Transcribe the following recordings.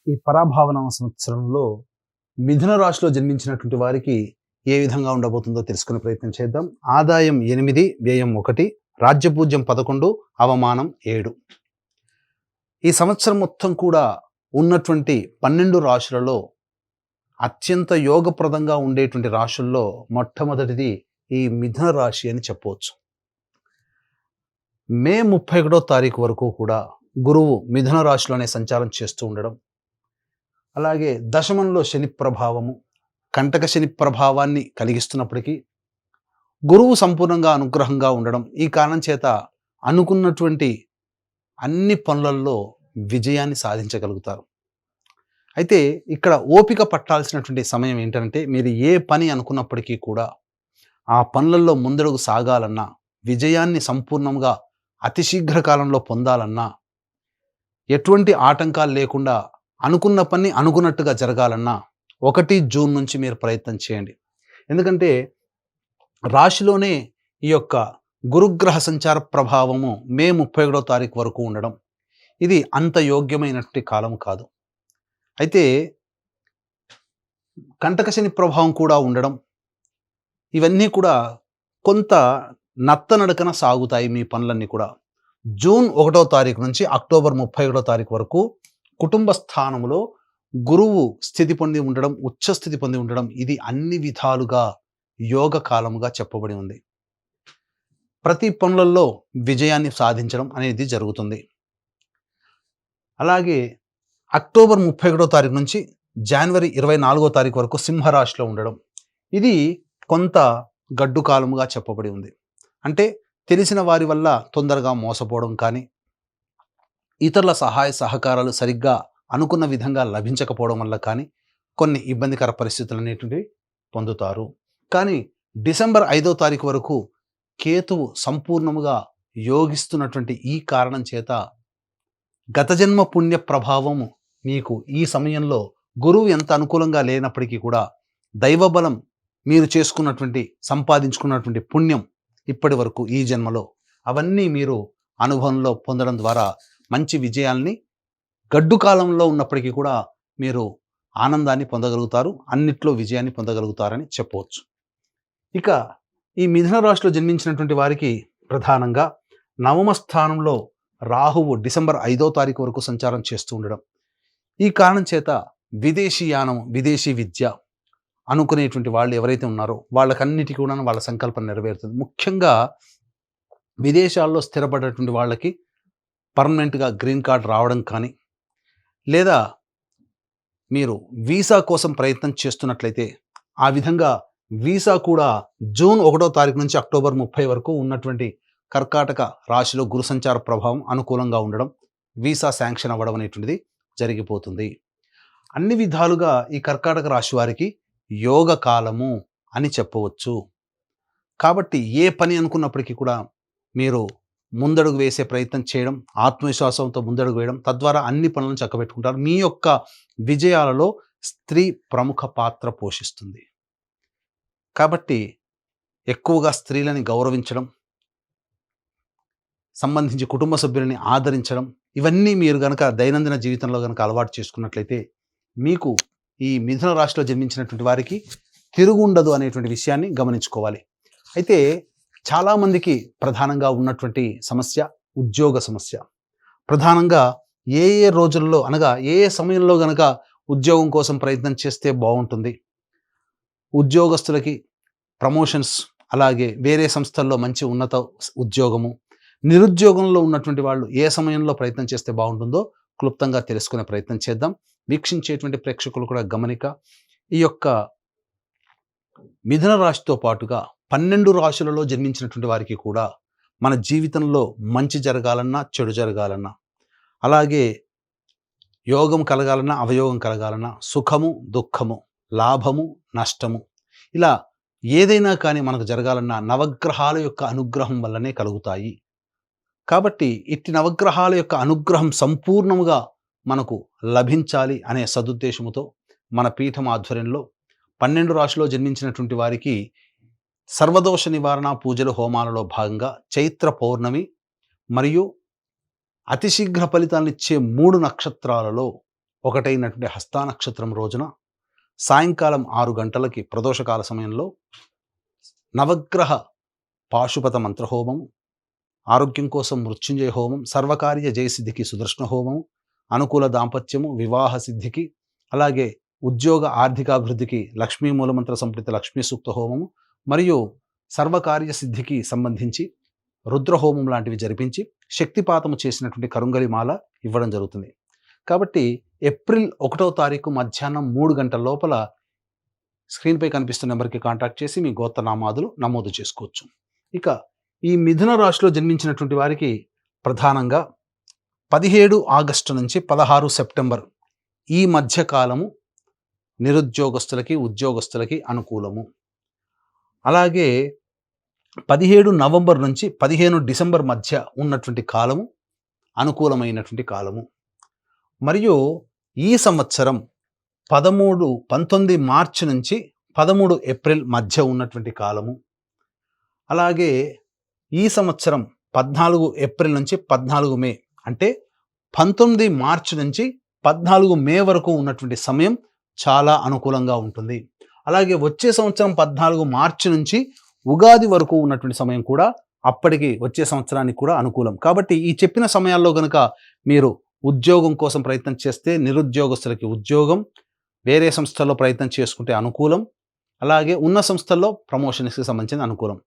ఈ పరాభావనామ సంవత్సరంలో మిథున రాశిలో జన్మించినటువంటి వారికి ఏ విధంగా ఉండబోతుందో తెలుసుకునే ప్రయత్నం చేద్దాం. ఆదాయం 8, వ్యయం 1, రాజ్యపూజ్యం 11, అవమానం 7. ఈ సంవత్సరం మొత్తం కూడా ఉన్నటువంటి 12 రాశులలో అత్యంత యోగప్రదంగా ఉండేటువంటి రాశుల్లో మొట్టమొదటిది ఈ మిథున రాశి అని చెప్పవచ్చు. మే 31వ తారీఖు వరకు కూడా గురువు మిథున రాశిలోనే సంచారం చేస్తూ ఉండడం, అలాగే దశమంలో శని ప్రభావము, కంటక శని ప్రభావాన్ని కలిగిస్తున్నప్పటికీ గురువు సంపూర్ణంగా అనుగ్రహంగా ఉండడం, ఈ కారణం చేత అనుకున్నటువంటి అన్ని పనులలో విజయాన్ని సాధించగలుగుతారు. అయితే ఇక్కడ ఓపిక పట్టాల్సినటువంటి సమయం ఏంటంటే, మీరు ఏ పని అనుకున్నప్పటికీ కూడా ఆ పనులలో ముందడుగు సాగాలన్నా, విజయాన్ని సంపూర్ణంగా అతి శీఘ్ర కాలంలో పొందాలన్నా, ఎటువంటి ఆటంకాలు లేకుండా అనుకున్న పని అనుకున్నట్టుగా జరగాలన్నా 1 జూన్ నుంచి మీరు ప్రయత్నం చేయండి. ఎందుకంటే రాశిలోనే ఈ యొక్క గురుగ్రహ సంచార ప్రభావము మే 31వ తారీఖు వరకు ఉండడం, ఇది అంత యోగ్యమైనటువంటి కాలం కాదు. అయితే కంటక శని ప్రభావం కూడా ఉండడం, ఇవన్నీ కూడా కొంత నత్తనడకన సాగుతాయి మీ పనులన్నీ కూడా. జూన్ 1వ తారీఖు నుంచి అక్టోబర్ 31వ తారీఖు వరకు కుటుంబ స్థానంలో గురువు స్థితి పొంది ఉండడం, ఉచ్చస్థితి పొంది ఉండడం, ఇది అన్ని విధాలుగా యోగ కాలముగా చెప్పబడి ఉంది. ప్రతి పనులలో విజయాన్ని సాధించడం అనేది జరుగుతుంది. అలాగే అక్టోబర్ 31వ తారీఖు నుంచి జనవరి 24వ తారీఖు వరకు సింహరాశిలో ఉండడం, ఇది కొంత గడ్డు కాలముగా చెప్పబడి ఉంది. అంటే తెలిసిన వారి వల్ల తొందరగా మోసపోవడం కానీ, ఇతరుల సహాయ సహకారాలు సరిగ్గా అనుకున్న విధంగా లభించకపోవడం వల్ల కానీ కొన్ని ఇబ్బందికర పరిస్థితులు అనేటువంటివి పొందుతారు. కానీ డిసెంబర్ 5వ తారీఖు వరకు కేతువు సంపూర్ణముగా యోగిస్తున్నటువంటి ఈ కారణం చేత గత జన్మ పుణ్య ప్రభావము మీకు ఈ సమయంలో గురువు ఎంత అనుకూలంగా లేనప్పటికీ కూడా దైవబలం, మీరు చేసుకున్నటువంటి సంపాదించుకున్నటువంటి పుణ్యం ఇప్పటి వరకు ఈ జన్మలో అవన్నీ మీరు అనుభవంలో పొందడం ద్వారా మంచి విజయాల్ని గడ్డు కాలంలో ఉన్నప్పటికీ కూడా మీరు ఆనందాన్ని పొందగలుగుతారు, అన్నిట్లో విజయాన్ని పొందగలుగుతారని చెప్పవచ్చు. ఇక ఈ మిథున రాశిలో జన్మించినటువంటి వారికి ప్రధానంగా నవమ స్థానంలో రాహువు డిసెంబర్ 5వ తారీఖు వరకు సంచారం చేస్తూ ఉండడం, ఈ కారణం చేత విదేశీయానం, విదేశీ విద్య అనుకునేటువంటి వాళ్ళు ఎవరైతే ఉన్నారో వాళ్ళకన్నిటికీ కూడా వాళ్ళ సంకల్పం నెరవేరుతుంది. ముఖ్యంగా విదేశాల్లో స్థిరపడేటువంటి వాళ్ళకి పర్మనెంట్గా గ్రీన్ కార్డ్ రావడం కానీ, లేదా మీరు వీసా కోసం ప్రయత్నం చేస్తున్నట్లయితే ఆ విధంగా వీసా కూడా జూన్ 1వ తారీఖు నుంచి అక్టోబర్ 30 వరకు ఉన్నటువంటి కర్కాటక రాశిలో గురు సంచార ప్రభావం అనుకూలంగా ఉండడం, వీసా శాంక్షన్ అవ్వడం అనేటువంటిది జరిగిపోతుంది. అన్ని విధాలుగా ఈ కర్కాటక రాశి వారికి యోగ కాలము అని చెప్పవచ్చు. కాబట్టి ఏ పని అనుకున్నప్పటికీ కూడా మీరు ముందడుగు వేసే ప్రయత్నం చేయడం, ఆత్మవిశ్వాసంతో ముందడుగు వేయడం, తద్వారా అన్ని పనులను చక్కబెట్టుకుంటారు. మీ యొక్క విజయాలలో స్త్రీ ప్రముఖ పాత్ర పోషిస్తుంది. కాబట్టి ఎక్కువగా స్త్రీలని గౌరవించడం, సంబంధించి కుటుంబ సభ్యులని ఆదరించడం, ఇవన్నీ మీరు గనక దైనందిన జీవితంలో గనక అలవాటు చేసుకున్నట్లయితే మీకు ఈ మిథున రాశిలో జన్మించినటువంటి వారికి తిరుగుండదు అనేటువంటి విషయాన్ని గమనించుకోవాలి. అయితే చాలామందికి ప్రధానంగా ఉన్నటువంటి సమస్య ఉద్యోగ సమస్య. ప్రధానంగా ఏ ఏ రోజుల్లో అనగా ఏ ఏ సమయంలో గనక ఉద్యోగం కోసం ప్రయత్నం చేస్తే బాగుంటుంది, ఉద్యోగస్తులకి ప్రమోషన్స్, అలాగే వేరే సంస్థల్లో మంచి ఉన్నత ఉద్యోగము, నిరుద్యోగంలో ఉన్నటువంటి వాళ్ళు ఏ సమయంలో ప్రయత్నం చేస్తే బాగుంటుందో క్లుప్తంగా తెలుసుకునే ప్రయత్నం చేద్దాం. వీక్షించేటువంటి ప్రేక్షకులు కూడా గమనిక, ఈ యొక్క మిథున రాశితో పాటుగా 12 రాశులలో జన్మించినటువంటి వారికి కూడా మన జీవితంలో మంచి జరగాలన్నా, చెడు జరగాలన్నా, అలాగే యోగం కలగాలన్నా, అవయోగం కలగాలన్నా, సుఖము దుఃఖము, లాభము నష్టము, ఇలా ఏదైనా కానీ మనకు జరగాలన్నా నవగ్రహాల యొక్క అనుగ్రహం వల్లనే కలుగుతాయి. కాబట్టి ఇట్టి నవగ్రహాల యొక్క అనుగ్రహం సంపూర్ణముగా మనకు లభించాలి అనే సదుద్దేశముతో మన పీఠం ఆధ్వర్యంలో 12 రాశిలో జన్మించినటువంటి వారికి సర్వదోష నివారణ పూజలు హోమాలలో భాగంగా చైత్ర పౌర్ణమి మరియు అతి శీఘ్ర ఫలితాలనిచ్చే 3 నక్షత్రాలలో ఒకటైనటువంటి హస్తా నక్షత్రం రోజున సాయంకాలం 6 గంటలకి ప్రదోషకాల సమయంలో నవగ్రహ పాశుపత మంత్రహోమం, ఆరోగ్యం కోసం మృత్యుంజయ హోమం, సర్వకార్య జయసిద్ధికి సుదర్శన హోమం, అనుకూల దాంపత్యము, వివాహ సిద్ధికి, అలాగే ఉద్యోగ ఆర్థికాభివృద్ధికి లక్ష్మీ మూలమంత్ర సంప్రీత లక్ష్మీ సూక్త హోమము మరియు సర్వకార్య సిద్ధికి సంబంధించి రుద్రహోమం లాంటివి జరిపించి శక్తిపాతము చేసినటువంటి కరుంగలి మాల ఇవ్వడం జరుగుతుంది. కాబట్టి ఏప్రిల్ 1వ తారీఖు మధ్యాహ్నం 3 గంటల లోపల స్క్రీన్పై కనిపిస్తున్న నెంబర్కి కాంటాక్ట్ చేసి మీ గోత్రనామాదులు నమోదు చేసుకోవచ్చు. ఇక ఈ మిథున రాశిలో జన్మించినటువంటి వారికి ప్రధానంగా 17 ఆగస్టు నుంచి 16 సెప్టెంబర్ ఈ మధ్య కాలము నిరుద్యోగస్తులకి, ఉద్యోగస్తులకి అనుకూలము. అలాగే 17 నవంబర్ నుంచి 15 డిసెంబర్ మధ్య ఉన్నటువంటి కాలము అనుకూలమైనటువంటి కాలము. మరియు ఈ సంవత్సరం 19 మార్చి నుంచి 13 ఏప్రిల్ మధ్య ఉన్నటువంటి కాలము. అలాగే ఈ సంవత్సరం 14 ఏప్రిల్ నుంచి 14 మే అంటే 19 మార్చి నుంచి 14 మే వరకు ఉన్నటువంటి సమయం చాలా అనుకూలంగా ఉంటుంది. అలాగే వచ్చే సంవత్సరం 14 మార్చి నుంచి ఉగాది వరకు ఉన్నటువంటి సమయం కూడా అప్పటికి వచ్చే సంవత్సరానికి కూడా అనుకూలం. కాబట్టి ఈ చెప్పిన సమయాల్లో కనుక మీరు ఉద్యోగం కోసం ప్రయత్నం చేస్తే నిరుద్యోగస్తులకి ఉద్యోగం, వేరే సంస్థల్లో ప్రయత్నం చేసుకుంటే అనుకూలం, అలాగే ఉన్న సంస్థల్లో ప్రమోషన్స్కి సంబంధించిన అనుకూలం.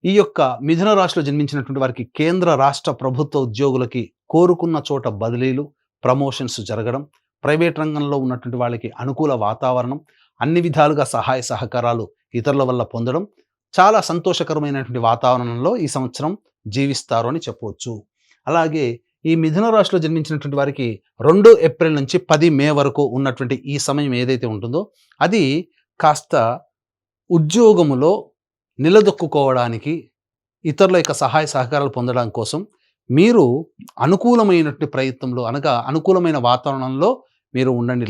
ఈ యొక్క మిథున రాశిలో జన్మించినటువంటి వారికి కేంద్ర రాష్ట్ర ప్రభుత్వ ఉద్యోగులకి కోరుకున్న చోట బదిలీలు, ప్రమోషన్స్ జరగడం, ప్రైవేట్ రంగంలో ఉన్నటువంటి వాళ్ళకి అనుకూల వాతావరణం, అన్ని విధాలుగా సహాయ సహకారాలు ఇతరుల వల్ల పొందడం, చాలా సంతోషకరమైనటువంటి వాతావరణంలో ఈ సంవత్సరం జీవిస్తారు అని చెప్పవచ్చు. అలాగే ఈ మిథున రాశిలో జన్మించినటువంటి వారికి 2 ఏప్రిల్ నుంచి 10 మే వరకు ఉన్నటువంటి ఈ సమయం ఏదైతే ఉంటుందో అది కాస్త ఉద్యోగములో నిలదొక్కుకోవడానికి, ఇతరుల యొక్క సహాయ సహకారాలు పొందడం కోసం మీరు అనుకూలమైనటువంటి ప్రయత్నంలో అనగా అనుకూలమైన వాతావరణంలో మీరు ఉండండి.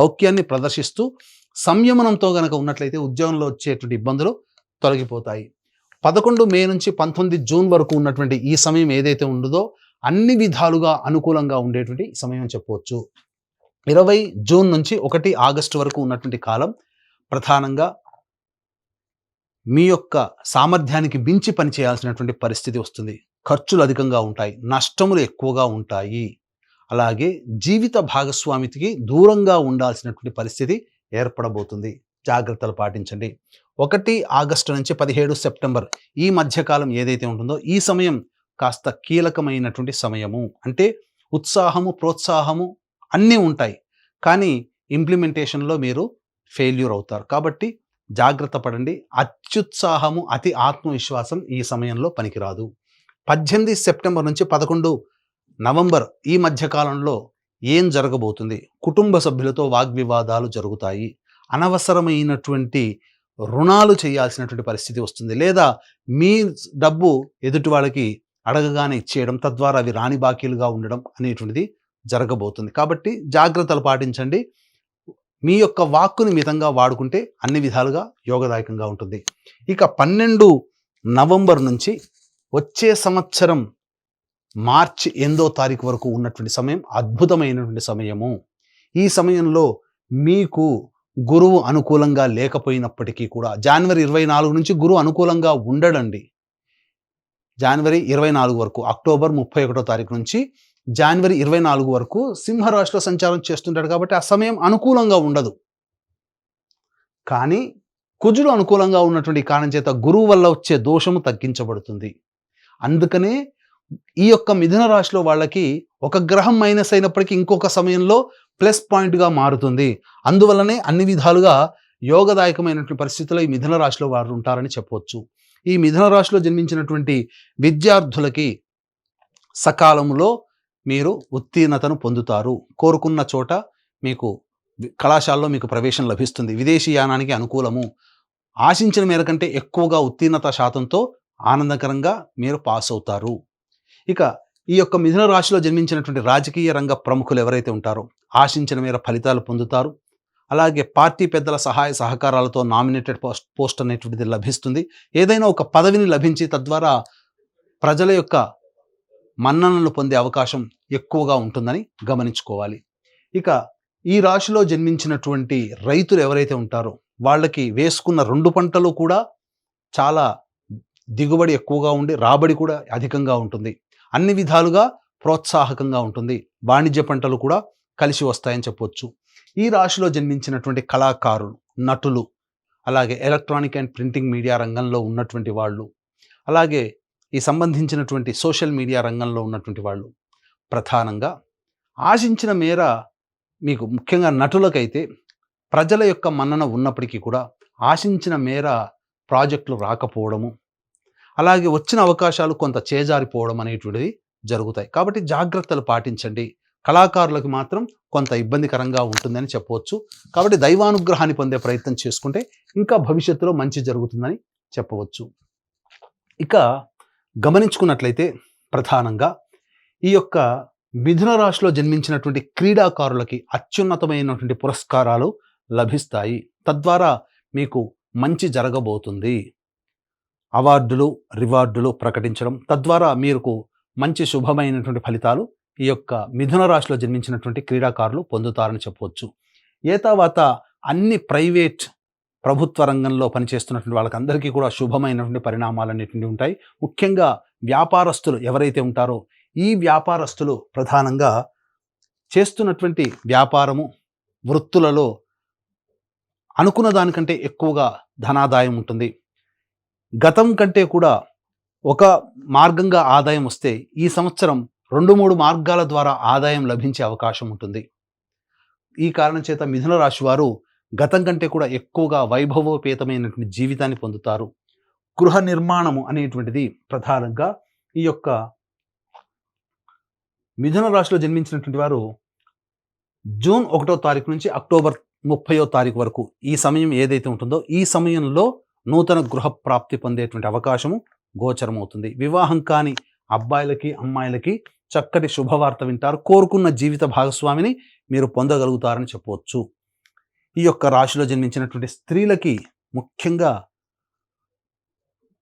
లౌక్యాన్ని ప్రదర్శిస్తూ సంయమనంతో గనక ఉన్నట్లయితే ఉద్యోగంలో వచ్చేటువంటి ఇబ్బందులు తొలగిపోతాయి. 11 మే నుంచి 19 జూన్ వరకు ఉన్నటువంటి ఈ సమయం ఏదైతే ఉండదో అన్ని విధాలుగా అనుకూలంగా ఉండేటువంటి సమయం చెప్పవచ్చు. 20 జూన్ నుంచి 1 ఆగస్టు వరకు ఉన్నటువంటి కాలం ప్రధానంగా మీ యొక్క సామర్థ్యానికి మించి పనిచేయాల్సినటువంటి పరిస్థితి వస్తుంది. ఖర్చులు అధికంగా ఉంటాయి, నష్టములు ఎక్కువగా ఉంటాయి. అలాగే జీవిత భాగస్వామికి దూరంగా ఉండాల్సినటువంటి పరిస్థితి ఏర్పడబోతుంది. జాగ్రత్తలు పాటించండి. 1 ఆగస్టు నుంచి 17 సెప్టెంబర్ ఈ మధ్యకాలం ఏదైతే ఉంటుందో ఈ సమయం కాస్త కీలకమైనటువంటి సమయము. అంటే ఉత్సాహము, ప్రోత్సాహము అన్నీ ఉంటాయి, కానీ ఇంప్లిమెంటేషన్లో మీరు ఫెయిల్యూర్ అవుతారు. కాబట్టి జాగ్రత్త పడండి. అత్యుత్సాహము, అతి ఆత్మవిశ్వాసం ఈ సమయంలో పనికిరాదు. 18 సెప్టెంబర్ నుంచి 11 నవంబర్ ఈ మధ్యకాలంలో ఏం జరగబోతుంది? కుటుంబ సభ్యులతో వాగ్వివాదాలు జరుగుతాయి. అనవసరమైనటువంటి రుణాలు చేయాల్సినటువంటి పరిస్థితి వస్తుంది, లేదా మీ డబ్బు ఎదుటి వాళ్ళకి అడగగానే ఇచ్చేయడం, తద్వారా అవి రాని బాకీలుగా ఉండడం అనేటువంటిది జరగబోతుంది. కాబట్టి జాగ్రత్తలు పాటించండి. మీ యొక్క వాక్కుని మితంగా వాడుకుంటే అన్ని విధాలుగా యోగదాయకంగా ఉంటుంది. ఇక 12 నవంబర్ నుంచి వచ్చే సంవత్సరం మార్చి 8వ తారీఖు వరకు ఉన్నటువంటి సమయం అద్భుతమైనటువంటి సమయము. ఈ సమయంలో మీకు గురువు అనుకూలంగా లేకపోయినప్పటికీ కూడా జనవరి 24 నుంచి గురువు అనుకూలంగా ఉండడండి. జనవరి 24 వరకు, అక్టోబర్ 31వ తారీఖు నుంచి జనవరి 24 వరకు సింహరాశిలో సంచారం చేస్తుంటాడు. కాబట్టి ఆ సమయం అనుకూలంగా ఉండదు. కానీ కుజుడు అనుకూలంగా ఉన్నటువంటి కారణం చేత గురువు వల్ల వచ్చే దోషము తగ్గించబడుతుంది. అందుకనే ఈ యొక్క మిథున రాశిలో వాళ్ళకి ఒక గ్రహం మైనస్ అయినప్పటికీ ఇంకొక సమయంలో ప్లస్ పాయింట్గా మారుతుంది. అందువల్లనే అన్ని విధాలుగా యోగదాయకమైనటువంటి పరిస్థితుల్లో ఈ మిథున రాశిలో వారు ఉంటారని చెప్పవచ్చు. ఈ మిథున రాశిలో జన్మించినటువంటి విద్యార్థులకి సకాలంలో మీరు ఉత్తీర్ణతను పొందుతారు. కోరుకున్న చోట మీకు కళాశాలలో మీకు ప్రవేశం లభిస్తుంది. విదేశీ యానానికి అనుకూలము. ఆశించిన మేర కంటే ఎక్కువగా ఉత్తీర్ణత శాతంతో ఆనందకరంగా మీరు పాస్ అవుతారు. ఇక ఈ యొక్క మిథున రాశిలో జన్మించినటువంటి రాజకీయ రంగ ప్రముఖులు ఎవరైతే ఉంటారో ఆశించిన మేర ఫలితాలు పొందుతారు. అలాగే పార్టీ పెద్దల సహాయ సహకారాలతో నామినేటెడ్ పోస్ట్ అనేటువంటిది లభిస్తుంది. ఏదైనా ఒక పదవిని లభించి తద్వారా ప్రజల యొక్క మన్ననలు పొందే అవకాశం ఎక్కువగా ఉంటుందని గమనించుకోవాలి. ఇక ఈ రాశిలో జన్మించినటువంటి రైతులు ఎవరైతే ఉంటారో వాళ్ళకి వేసుకున్న 2 పంటలు కూడా చాలా దిగుబడి ఎక్కువగా ఉండి రాబడి కూడా అధికంగా ఉంటుంది. అన్ని విధాలుగా ప్రోత్సాహకంగా ఉంటుంది. వాణిజ్య పంటలు కూడా కలిసి వస్తాయని చెప్పొచ్చు. ఈ రాశిలో జన్మించినటువంటి కళాకారులు, నటులు, అలాగే ఎలక్ట్రానిక్ అండ్ ప్రింటింగ్ మీడియా రంగంలో ఉన్నటువంటి వాళ్ళు, అలాగే ఈ సంబంధించినటువంటి సోషల్ మీడియా రంగంలో ఉన్నటువంటి వాళ్ళు ప్రధానంగా ఆశించిన మేర, మీకు ముఖ్యంగా నటులకైతే ప్రజల యొక్క మన్నన ఉన్నప్పటికీ కూడా ఆశించిన మేర ప్రాజెక్టులు రాకపోవడము, అలాగే వచ్చిన అవకాశాలు కొంత చేజారిపోవడం అనేటువంటిది జరుగుతాయి. కాబట్టి జాగ్రత్తలు పాటించండి. కళాకారులకు మాత్రం కొంత ఇబ్బందికరంగా ఉంటుందని చెప్పవచ్చు. కాబట్టి దైవానుగ్రహాన్ని పొందే ప్రయత్నం చేసుకుంటే ఇంకా భవిష్యత్తులో మంచి జరుగుతుందని చెప్పవచ్చు. ఇక గమనించుకున్నట్లయితే ప్రధానంగా ఈ యొక్క మిథున రాశిలో జన్మించినటువంటి క్రీడాకారులకి అత్యున్నతమైనటువంటి పురస్కారాలు లభిస్తాయి. తద్వారా మీకు మంచి జరగబోతుంది. అవార్డులు, రివార్డులు ప్రకటించడం, తద్వారా మీకు మంచి శుభమైనటువంటి ఫలితాలు ఈ యొక్క మిథున రాశిలో జన్మించినటువంటి క్రీడాకారులు పొందుతారని చెప్పవచ్చు. ఏతావాత అన్ని ప్రైవేట్ ప్రభుత్వ రంగంలో పనిచేస్తున్నటువంటి వాళ్ళకందరికీ కూడా శుభమైనటువంటి పరిణామాలు అనేటువంటి ఉంటాయి. ముఖ్యంగా వ్యాపారస్తులు ఎవరైతే ఉంటారో ఈ వ్యాపారస్తులు ప్రధానంగా చేస్తున్నటువంటి వ్యాపారము, వృత్తులలో అనుకున్న దానికంటే ఎక్కువగా ధనాదాయం ఉంటుంది. గతం కంటే కూడా ఒక మార్గంగా ఆదాయం వస్తే ఈ సంవత్సరం 2-3 మార్గాల ద్వారా ఆదాయం లభించే అవకాశం ఉంటుంది. ఈ కారణం చేత మిథున రాశి వారు గతం కంటే కూడా ఎక్కువగా వైభవోపేతమైనటువంటి జీవితాన్ని పొందుతారు. గృహ నిర్మాణము అనేటువంటిది ప్రధానంగా ఈ యొక్క మిథున రాశిలో జన్మించినటువంటి వారు జూన్ 1వ తారీఖు నుంచి అక్టోబర్ 30వ తారీఖు వరకు ఈ సమయం ఏదైతే ఉంటుందో ఈ సమయంలో నూతన గృహ ప్రాప్తి పొందేటువంటి అవకాశము గోచరమవుతుంది. వివాహం కాని అబ్బాయిలకి, అమ్మాయిలకి చక్కటి శుభవార్త వింటారు. కోరుకున్న జీవిత భాగస్వామిని మీరు పొందగలుగుతారని చెప్పవచ్చు. ఈ యొక్క రాశిలో జన్మించినటువంటి స్త్రీలకి ముఖ్యంగా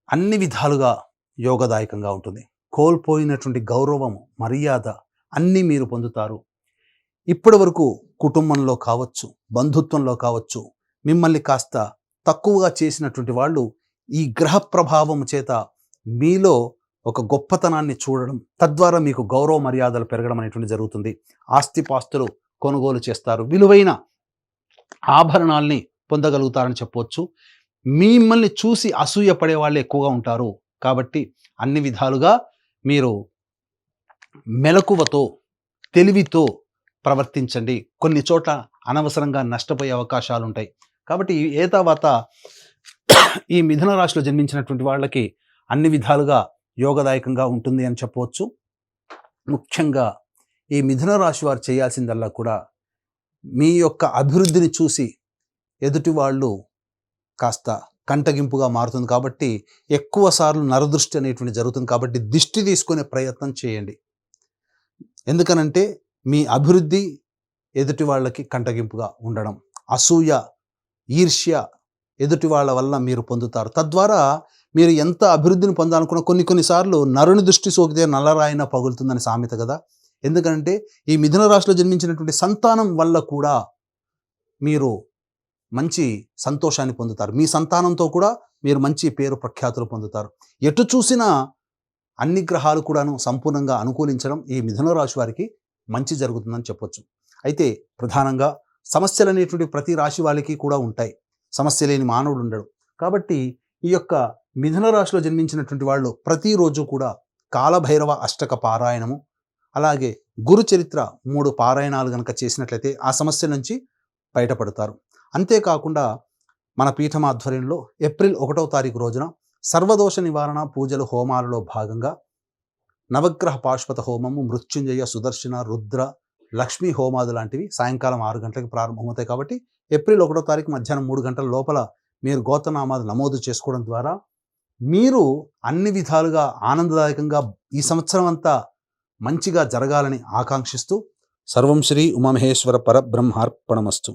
అన్ని విధాలుగా యోగదాయకంగా ఉంటుంది. కోల్పోయినటువంటి గౌరవము, మర్యాద అన్నీ మీరు పొందుతారు. ఇప్పటి వరకు కుటుంబంలో కావచ్చు, బంధుత్వంలో కావచ్చు, మిమ్మల్ని కాస్త తక్కువగా చేసినటువంటి వాళ్ళు ఈ గ్రహ ప్రభావం చేత మీలో ఒక గొప్పతనాన్ని చూడడం, తద్వారా మీకు గౌరవ మర్యాదలు పెరగడం అనేటువంటి జరుగుతుంది. ఆస్తిపాస్తులు కొనుగోలు చేస్తారు. విలువైన ఆభరణాల్ని పొందగలుగుతారని చెప్పవచ్చు. మిమ్మల్ని చూసి అసూయ పడే వాళ్ళు ఎక్కువగా ఉంటారు. కాబట్టి అన్ని విధాలుగా మీరు మెలకువతో, తెలివితో ప్రవర్తించండి. కొన్ని చోట్ల అనవసరంగా నష్టపోయే అవకాశాలు ఉంటాయి. కాబట్టి ఏతావాత ఈ మిథున రాశిలో జన్మించినటువంటి వాళ్ళకి అన్ని విధాలుగా యోగదాయకంగా ఉంటుంది అని చెప్పవచ్చు. ముఖ్యంగా ఈ మిథున రాశి వారు చేయాల్సిందల్లా కూడా మీ యొక్క అభివృద్ధిని చూసి ఎదుటి వాళ్ళు కాస్త కంటగింపుగా మారుతుంది. కాబట్టి ఎక్కువ సార్లు నరదృష్టి అనేటువంటి జరుగుతుంది. కాబట్టి దిష్టి తీసుకునే ప్రయత్నం చేయండి. ఎందుకనంటే మీ అభివృద్ధి ఎదుటి వాళ్ళకి కంటగింపుగా ఉండడం, అసూయ, ఈర్ష్య ఎదుటి వాళ్ళ వల్ల మీరు పొందుతారు. తద్వారా మీరు ఎంత అభివృద్ధిని పొందాలనుకున్న కొన్నిసార్లు నరుని దృష్టి సోకితే నల్లరాయిన పగులుతుందని సామెత కదా. ఎందుకంటే ఈ మిథున రాశిలో జన్మించినటువంటి సంతానం వల్ల కూడా మీరు మంచి సంతోషాన్ని పొందుతారు. మీ సంతానంతో కూడా మీరు మంచి పేరు ప్రఖ్యాతులు పొందుతారు. ఎటు చూసినా అన్ని గ్రహాలు కూడాను సంపూర్ణంగా అనుకూలించడం ఈ మిథున రాశి వారికి మంచి జరుగుతుందని చెప్పొచ్చు. అయితే ప్రధానంగా సమస్యలు అనేటువంటి ప్రతి రాశి వాళ్ళకి కూడా ఉంటాయి. సమస్య లేని మానవుడు ఉండడు. కాబట్టి ఈ యొక్క మిథున రాశిలో జన్మించినటువంటి వాళ్ళు ప్రతిరోజు కూడా కాలభైరవ అష్టక పారాయణము, అలాగే గురు చరిత్ర 3 పారాయణాలు కనుక చేసినట్లయితే ఆ సమస్య నుంచి బయటపడతారు. అంతేకాకుండా మన పీఠం ఆధ్వర్యంలో ఏప్రిల్ 1వ తారీఖు రోజున సర్వదోష నివారణ పూజలు హోమాలలో భాగంగా నవగ్రహ పాశుపత హోమము, మృత్యుంజయ, సుదర్శన, రుద్ర, లక్ష్మీ హోమాలు లాంటివి సాయంకాలం 6 గంటలకు ప్రారంభమవుతాయి. కాబట్టి ఏప్రిల్ 1వ తారీఖు మధ్యాహ్నం 3 గంటల లోపల మీరు గోత్రనామాలు నమోదు చేసుకోవడం ద్వారా మీరు అన్ని విధాలుగా ఆనందదాయకంగా ఈ సంవత్సరం అంతా మంచిగా జరగాలని ఆకాంక్షిస్తూ సర్వం శ్రీ ఉమామహేశ్వర పరబ్రహ్మార్పణమస్తు.